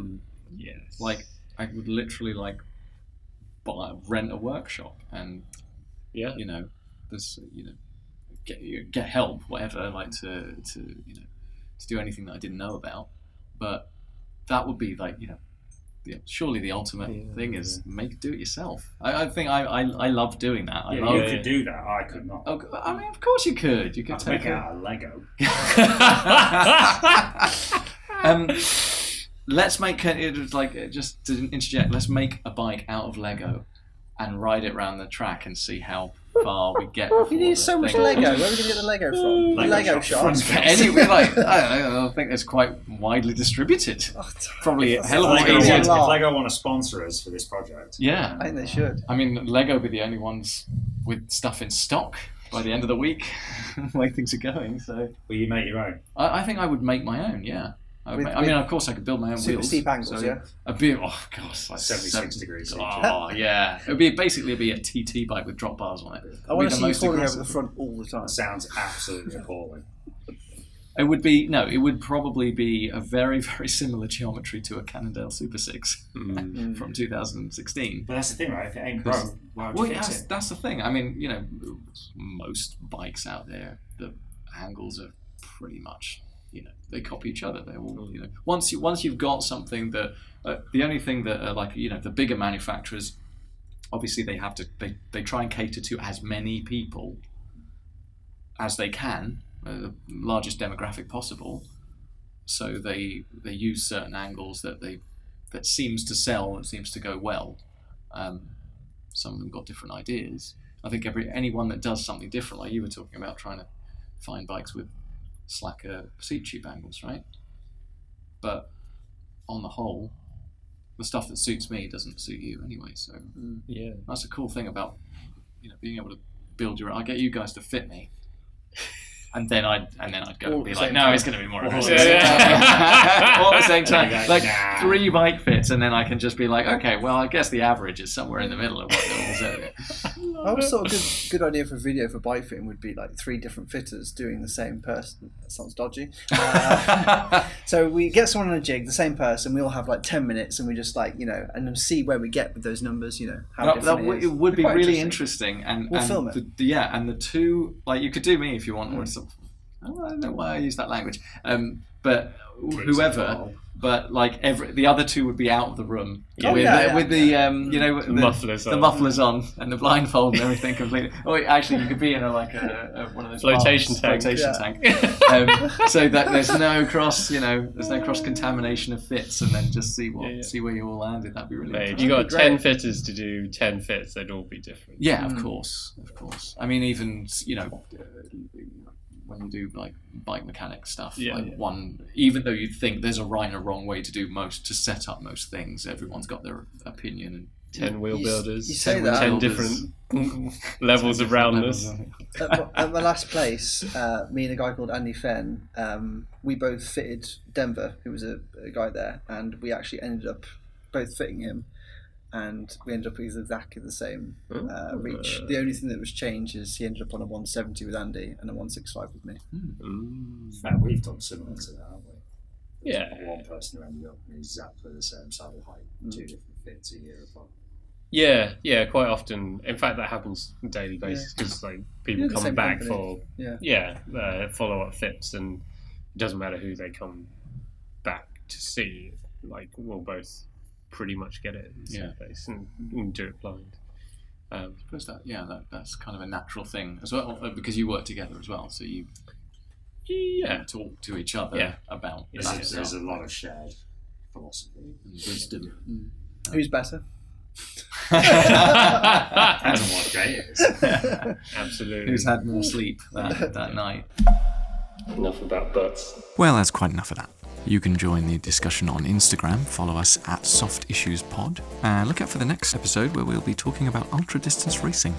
Yes. Like I would literally rent a workshop and there's get help, whatever, like to do anything that I didn't know about. But that would be surely the ultimate thing is do it yourself. I think I love doing that. You could do that. I could not. Oh, I mean, of course you could. You could I'd take make it out of Lego. Let's make just to interject. Let's make a bike out of Lego and ride it around the track and see how far we get. You need so much Lego. Where are we going to get the Lego from? Lego shop. Anyway, I don't think it's quite widely distributed. Probably a hell of a lot Lego easier. one lot. If Lego want to sponsor us for this project, Yeah, I think they should. I mean, Lego be the only ones with stuff in stock by the end of the week, the way things are going. So, will you make your own? I think I would make my own. Yeah. I mean, of course, I could build my own Super wheels. steep angles, yeah? A bit, oh gosh, like 76 degrees each. Oh yeah, it would be basically a TT bike with drop bars on it. I want to see you falling over the front all the time. Sounds absolutely appalling. It would probably be a very, very similar geometry to a Cannondale Super 6 from 2016. But that's the thing, right? If it ain't broke, why would you fix it? That's the thing. I mean, most bikes out there, the angles are pretty much, they copy each other. They all, once you've got something that the only thing that the bigger manufacturers, obviously they try and cater to as many people as they can, the largest demographic possible. So they use certain angles that seems to sell, that seems to go well. Some of them got different ideas. I think anyone that does something different, like you were talking about, trying to find bikes with slacker seat tube angles, right? But on the whole, the stuff that suits me doesn't suit you anyway. So that's a cool thing about being able to build I get you guys to fit me. And then I'd go and be like, no, it's going to be more aggressive. All at the same time. Like 3 bike fits, and then I can just be like, okay, well, I guess the average is somewhere in the middle of what it is. I always thought a good idea for a video for bike fitting would be like 3 different fitters doing the same person. That sounds dodgy. So we get someone on a jig, the same person, we all have like 10 minutes, and we just and then see where we get with those numbers, how different it is. It would be really interesting. And we'll film it. And the two, like you could do me if you want, or something. I don't know why I use that language, but whoever, but like the other 2 would be out of the room with the mufflers on and the blindfold and everything completely. Oh, actually, you could be in one of those flotation tank. So that there's no cross contamination of fits, and then just see where you all landed. That'd be really. If you got 10 fitters to do 10 fits, they'd all be different. Yeah, of course. I mean, even when you do like bike mechanic stuff, even though you think there's a right and a wrong way to set up most things, everyone's got their opinion. And 10 wheel builders, you say that. 10 different levels of roundness. At my last place, me and a guy called Andy Fenn, we both fitted Denver, who was a guy there, and we actually ended up both fitting him. And we ended up with exactly the same reach. The only thing that was changed is he ended up on a 170 with Andy and a 165 with me. In fact, we've done similar to that, haven't we? Yeah. One person who ended up in exactly the same saddle height, 2 different fits a year apart. Yeah, quite often. In fact, that happens on a daily basis because people come back for follow-up fits, and it doesn't matter who they come back to see. We'll both pretty much get it in the same place and do it blind. I suppose that's kind of a natural thing as well, because you work together as well, so you talk to each other about there's a lot of shared philosophy and wisdom. Who's better? Depends on what day it is. Absolutely. Who's had more sleep that night? Enough about butts. Well, that's quite enough of that. You can join the discussion on Instagram, follow us at SoftIssuesPod, and look out for the next episode where we'll be talking about ultra-distance racing.